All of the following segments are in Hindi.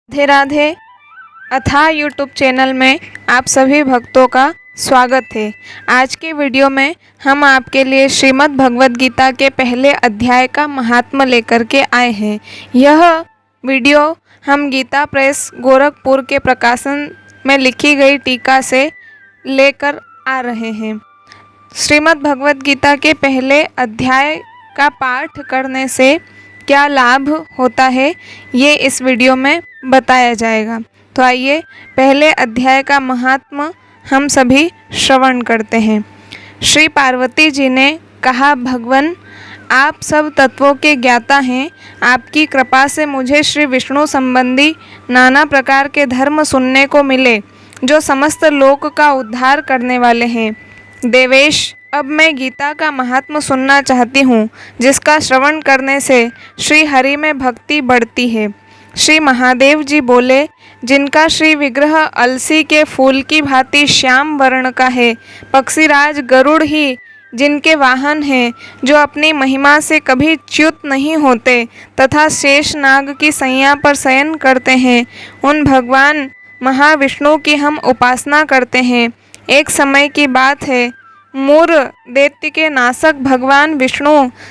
राधे राधे अथाह यूट्यूब चैनल में आप सभी भक्तों का स्वागत है। आज के वीडियो में हम आपके लिए श्रीमद् भगवद गीता के पहले अध्याय का महात्म्य लेकर के आए हैं। यह वीडियो हम गीता प्रेस गोरखपुर के प्रकाशन में लिखी गई टीका से लेकर आ रहे हैं। श्रीमद् भगवद गीता के पहले अध्याय का पाठ करने से क्या लाभ होता है, ये इस वीडियो में बताया जाएगा। तो आइए पहले अध्याय का महात्म्य हम सभी श्रवण करते हैं। श्री पार्वती जी ने कहा, भगवान आप सब तत्वों के ज्ञाता हैं। आपकी कृपा से मुझे श्री विष्णु संबंधी नाना प्रकार के धर्म सुनने को मिले जो समस्त लोक का उद्धार करने वाले हैं। देवेश, अब मैं गीता का महात्म्य सुनना चाहती हूँ, जिसका श्रवण करने से श्री हरि में भक्ति बढ़ती है। श्री महादेव जी बोले, जिनका श्री विग्रह अलसी के फूल की भांति श्याम वर्ण का है, पक्षीराज गरुड़ ही जिनके वाहन हैं, जो अपनी महिमा से कभी च्युत नहीं होते तथा शेष नाग की सैया पर शयन करते हैं, उन भगवान महाविष्णु की हम उपासना करते हैं। एक समय की बात है, मूर दैत्य के नाशक भगवान विष्णु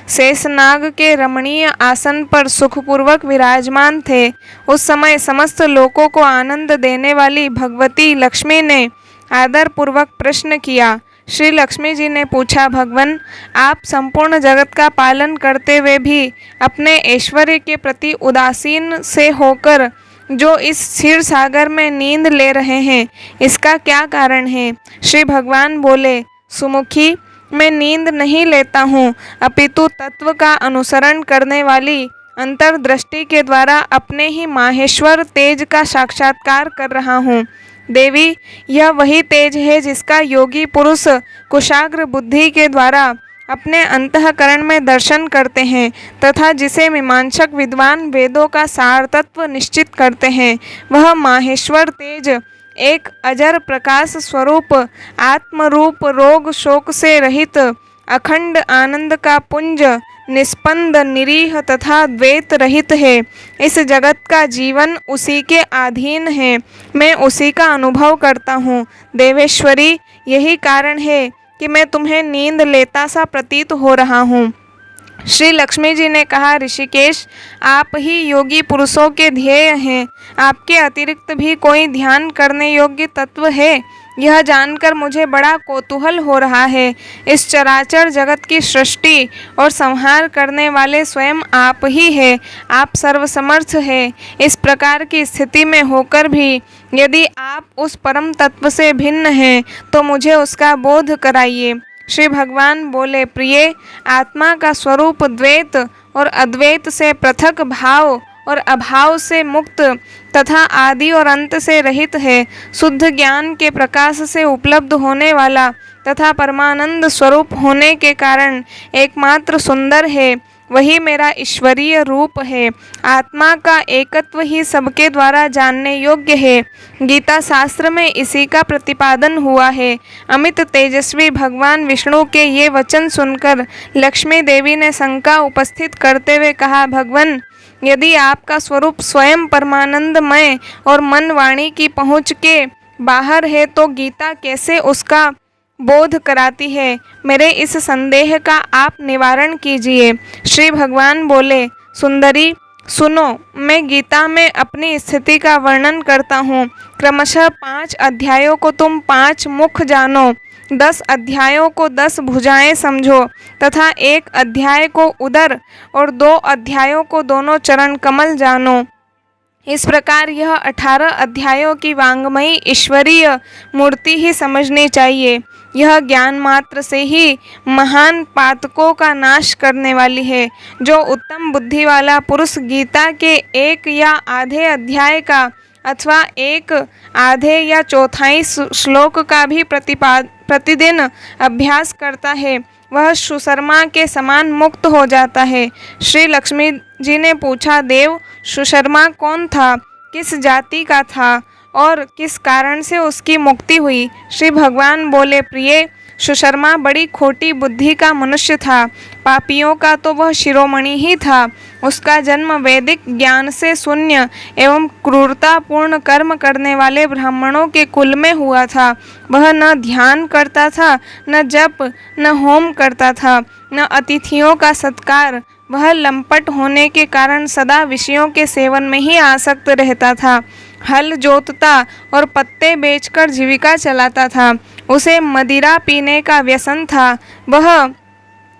शेषनाग के रमणीय आसन पर सुखपूर्वक विराजमान थे। उस समय समस्त लोकों को आनंद देने वाली भगवती लक्ष्मी ने आदर पूर्वक प्रश्न किया। श्री लक्ष्मी जी ने पूछा, भगवान आप संपूर्ण जगत का पालन करते हुए भी अपने ऐश्वर्य के प्रति उदासीन से होकर जो इस क्षीर सागर में नींद ले रहे हैं, इसका क्या कारण है? श्री भगवान बोले, सुमुखी, मैं नींद नहीं लेता हूँ, अपितु तत्व का अनुसरण करने वाली अंतर्दृष्टि के द्वारा अपने ही माहेश्वर तेज का साक्षात्कार कर रहा हूँ। देवी, यह वही तेज है जिसका योगी पुरुष कुशाग्र बुद्धि के द्वारा अपने अंतःकरण में दर्शन करते हैं तथा जिसे मीमांसक विद्वान वेदों का सार तत्व निश्चित करते हैं। वह माहेश्वर तेज एक अजर प्रकाश स्वरूप आत्मरूप रोग शोक से रहित अखंड आनंद का पुंज निष्पंद निरीह तथा द्वैत रहित है। इस जगत का जीवन उसी के अधीन है, मैं उसी का अनुभव करता हूँ। देवेश्वरी, यही कारण है कि मैं तुम्हें नींद लेता सा प्रतीत हो रहा हूँ। श्री लक्ष्मी जी ने कहा, ऋषिकेश, आप ही योगी पुरुषों के ध्येय हैं। आपके अतिरिक्त भी कोई ध्यान करने योग्य तत्व है? यह जानकर मुझे बड़ा कौतूहल हो रहा है। इस चराचर जगत की सृष्टि और संहार करने वाले स्वयं आप ही हैं। आप सर्वसमर्थ हैं। इस प्रकार की स्थिति में होकर भी यदि आप उस परम तत्व से भिन्न हैं तो मुझे उसका बोध कराइए। श्री भगवान बोले, प्रिय, आत्मा का स्वरूप द्वैत और अद्वैत से पृथक, भाव और अभाव से मुक्त तथा आदि और अंत से रहित है। शुद्ध ज्ञान के प्रकाश से उपलब्ध होने वाला तथा परमानंद स्वरूप होने के कारण एकमात्र सुंदर है। वही मेरा ईश्वरीय रूप है। आत्मा का एकत्व ही सबके द्वारा जानने योग्य है। गीता शास्त्र में इसी का प्रतिपादन हुआ है। अमित तेजस्वी भगवान विष्णु के ये वचन सुनकर लक्ष्मी देवी ने शंका उपस्थित करते हुए कहा, भगवान, यदि आपका स्वरूप स्वयं परमानंदमय और मन वाणी की पहुँच के बाहर है तो गीता कैसे उसका बोध कराती है? मेरे इस संदेह का आप निवारण कीजिए। श्री भगवान बोले, सुंदरी, सुनो, मैं गीता में अपनी स्थिति का वर्णन करता हूँ। क्रमशः 5 अध्यायों को तुम 5 मुख जानो, 10 अध्यायों को 10 भुजाएं समझो तथा 1 अध्याय को उदर और 2 अध्यायों को दोनों चरण कमल जानो। इस प्रकार यह 18 अध्यायों की वांग्मयी ईश्वरीय मूर्ति ही समझनी चाहिए। यह ज्ञान मात्र से ही महान पातकों का नाश करने वाली है। जो उत्तम बुद्धि वाला पुरुष गीता के 1 या आधे अध्याय का अथवा 1 आधे या चौथाई श्लोक का भी प्रतिदिन अभ्यास करता है, वह सुशर्मा के समान मुक्त हो जाता है। श्री लक्ष्मी जी ने पूछा, देव, सुशर्मा कौन था? किस जाति का था और किस कारण से उसकी मुक्ति हुई? श्री भगवान बोले, प्रिय, सुशर्मा बड़ी खोटी बुद्धि का मनुष्य था। पापियों का तो वह शिरोमणि ही था। उसका जन्म वैदिक ज्ञान से शून्य एवं क्रूरतापूर्ण कर्म करने वाले ब्राह्मणों के कुल में हुआ था। वह न ध्यान करता था, न जप, न होम करता था, न अतिथियों का सत्कार। वह लंपट होने के कारण सदा विषयों के सेवन में ही आसक्त रहता था। हल जोतता और पत्ते बेचकर जीविका चलाता था। उसे मदिरा पीने का व्यसन था। वह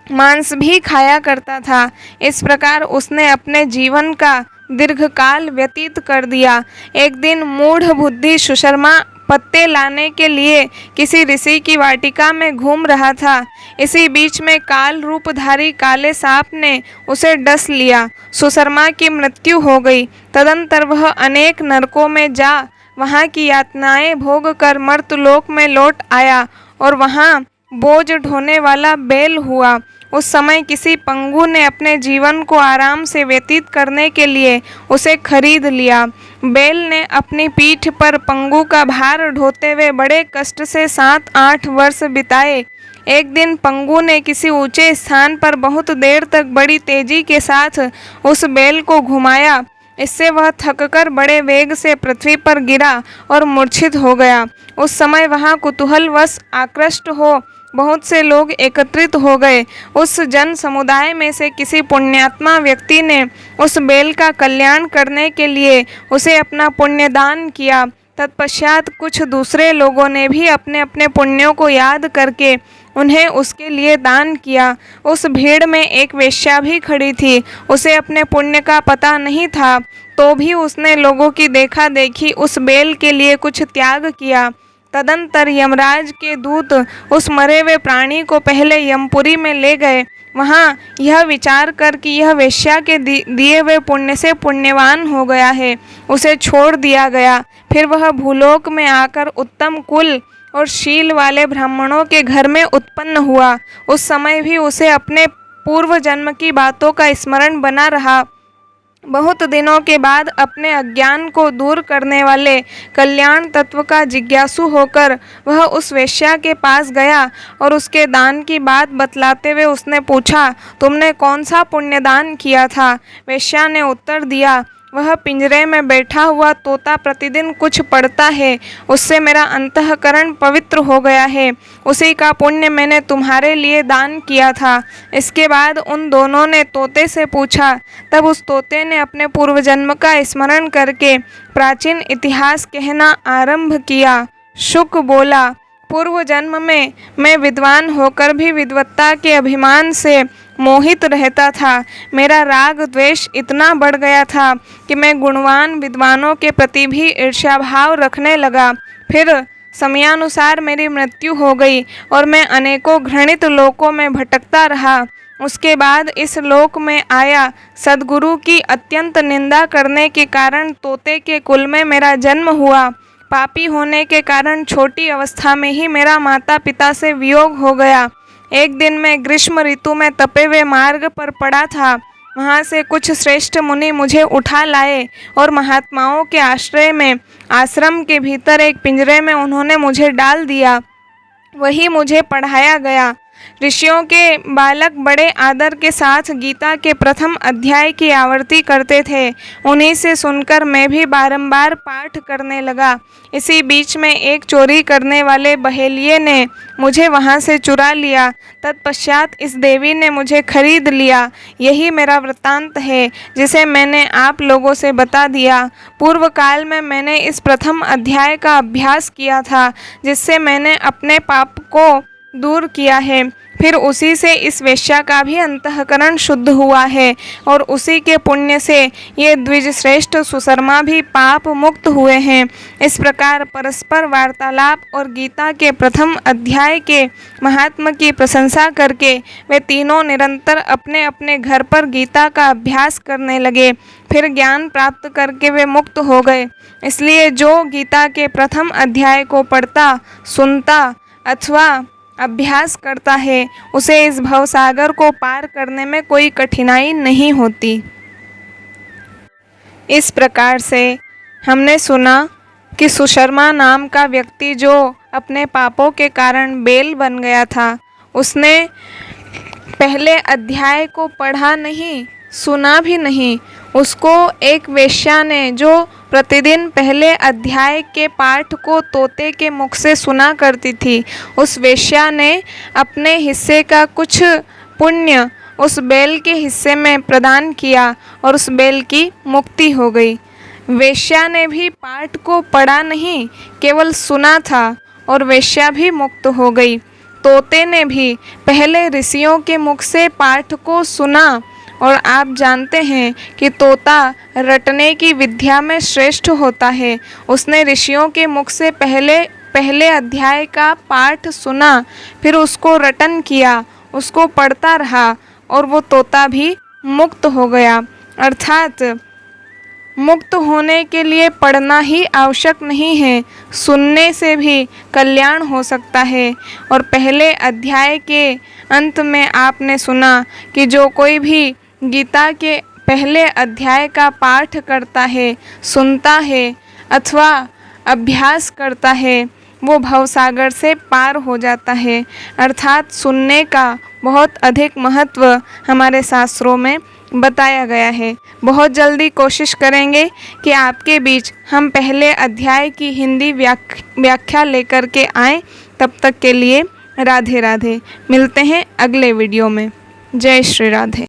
मांस भी खाया करता था। इस प्रकार उसने अपने जीवन का दीर्घकाल व्यतीत कर दिया। एक दिन मूढ़ बुद्धि सुशर्मा पत्ते लाने के लिए किसी ऋषि की वाटिका में घूम रहा था। इसी बीच में काल रूपधारी काले सांप ने उसे डस लिया। सुशर्मा की मृत्यु हो गई। तदंतर वह अनेक नरकों में जा वहाँ की यातनाएं भोग कर मर्तलोक में लौट आया और वहाँ बोझ ढोने वाला बैल हुआ। उस समय किसी पंगु ने अपने जीवन को आराम से व्यतीत करने के लिए उसे खरीद लिया। बैल ने अपनी पीठ पर पंगु का भार ढोते हुए बड़े कष्ट से 7-8 वर्ष बिताए। एक दिन पंगु ने किसी ऊंचे स्थान पर बहुत देर तक बड़ी तेजी के साथ उस बैल को घुमाया। इससे वह थककर बड़े वेग से पृथ्वी पर गिरा और मूर्छित हो गया। उस समय वहाँ कुतूहलवश आकृष्ट हो बहुत से लोग एकत्रित हो गए। उस जन समुदाय में से किसी पुण्यात्मा व्यक्ति ने उस बैल का कल्याण करने के लिए उसे अपना पुण्यदान किया। तत्पश्चात कुछ दूसरे लोगों ने भी अपने अपने पुण्यों को याद करके उन्हें उसके लिए दान किया। उस भीड़ में एक वेश्या भी खड़ी थी। उसे अपने पुण्य का पता नहीं था, तो भी उसने लोगों की देखा देखी उस बैल के लिए कुछ त्याग किया। तदंतर यमराज के दूत उस मरे हुए प्राणी को पहले यमपुरी में ले गए। वहाँ यह विचार कर कि यह वेश्या के दिए हुए पुण्य से पुण्यवान हो गया है, उसे छोड़ दिया गया। फिर वह भूलोक में आकर उत्तम कुल और शील वाले ब्राह्मणों के घर में उत्पन्न हुआ। उस समय भी उसे अपने पूर्व जन्म की बातों का स्मरण बना रहा। बहुत दिनों के बाद अपने अज्ञान को दूर करने वाले कल्याण तत्व का जिज्ञासु होकर वह उस वेश्या के पास गया और उसके दान की बात बतलाते हुए उसने पूछा, तुमने कौन सा पुण्यदान किया था? वेश्या ने उत्तर दिया, वह पिंजरे में बैठा हुआ तोता प्रतिदिन कुछ पढ़ता है, उससे मेरा अंतःकरण पवित्र हो गया है। उसी का पुण्य मैंने तुम्हारे लिए दान किया था। इसके बाद उन दोनों ने तोते से पूछा। तब उस तोते ने अपने पूर्व जन्म का स्मरण करके प्राचीन इतिहास कहना आरंभ किया। शुक बोला, पूर्व जन्म में मैं विद्वान होकर भी विद्वत्ता के अभिमान से मोहित रहता था। मेरा राग द्वेष इतना बढ़ गया था कि मैं गुणवान विद्वानों के प्रति भी ईर्ष्याभाव रखने लगा। फिर समयानुसार मेरी मृत्यु हो गई और मैं अनेकों घृणित लोकों में भटकता रहा। उसके बाद इस लोक में आया। सद्गुरु की अत्यंत निंदा करने के कारण तोते के कुल में मेरा जन्म हुआ। पापी होने के कारण छोटी अवस्था में ही मेरा माता पिता से वियोग हो गया। एक दिन मैं ग्रीष्म ऋतु में तपे हुए मार्ग पर पड़ा था। वहाँ से कुछ श्रेष्ठ मुनि मुझे उठा लाए और महात्माओं के आश्रय में आश्रम के भीतर एक पिंजरे में उन्होंने मुझे डाल दिया। वही मुझे पढ़ाया गया। ऋषियों के बालक बड़े आदर के साथ गीता के प्रथम अध्याय की आवृत्ति करते थे। उन्हीं से सुनकर मैं भी बारंबार पाठ करने लगा। इसी बीच में एक चोरी करने वाले बहेलिये ने मुझे वहाँ से चुरा लिया। तत्पश्चात इस देवी ने मुझे खरीद लिया। यही मेरा वृत्तांत है जिसे मैंने आप लोगों से बता दिया। पूर्व काल में मैंने इस प्रथम अध्याय का अभ्यास किया था, जिससे मैंने अपने पाप को दूर किया है। फिर उसी से इस वेश्या का भी अंतःकरण शुद्ध हुआ है और उसी के पुण्य से ये द्विज श्रेष्ठ सुशर्मा भी पाप मुक्त हुए हैं। इस प्रकार परस्पर वार्तालाप और गीता के प्रथम अध्याय के महात्मा की प्रशंसा करके वे तीनों निरंतर अपने अपने घर पर गीता का अभ्यास करने लगे। फिर ज्ञान प्राप्त करके वे मुक्त हो गए। इसलिए जो गीता के प्रथम अध्याय को पढ़ता, सुनता अथवा अभ्यास करता है, उसे इस भवसागर को पार करने में कोई कठिनाई नहीं होती। इस प्रकार से हमने सुना कि सुशर्मा नाम का व्यक्ति जो अपने पापों के कारण बैल बन गया था। उसने पहले अध्याय को पढ़ा नहीं, सुना भी नहीं। उसको एक वेश्या ने, जो प्रतिदिन पहले अध्याय के पाठ को तोते के मुख से सुना करती थी, उस वेश्या ने अपने हिस्से का कुछ पुण्य उस बैल के हिस्से में प्रदान किया और उस बैल की मुक्ति हो गई। वेश्या ने भी पाठ को पढ़ा नहीं, केवल सुना था और वेश्या भी मुक्त हो गई। तोते ने भी पहले ऋषियों के मुख से पाठ को सुना और आप जानते हैं कि तोता रटने की विद्या में श्रेष्ठ होता है। उसने ऋषियों के मुख से पहले अध्याय का पाठ सुना, फिर उसको रटन किया, उसको पढ़ता रहा और वो तोता भी मुक्त हो गया। अर्थात मुक्त होने के लिए पढ़ना ही आवश्यक नहीं है, सुनने से भी कल्याण हो सकता है। और पहले अध्याय के अंत में आपने सुना कि जो कोई भी गीता के पहले अध्याय का पाठ करता है, सुनता है अथवा अभ्यास करता है, वो भवसागर से पार हो जाता है। अर्थात सुनने का बहुत अधिक महत्व हमारे शास्त्रों में बताया गया है। बहुत जल्दी कोशिश करेंगे कि आपके बीच हम पहले अध्याय की हिंदी व्याख्या लेकर के आएँ। तब तक के लिए राधे राधे। मिलते हैं अगले वीडियो में। जय श्री राधे।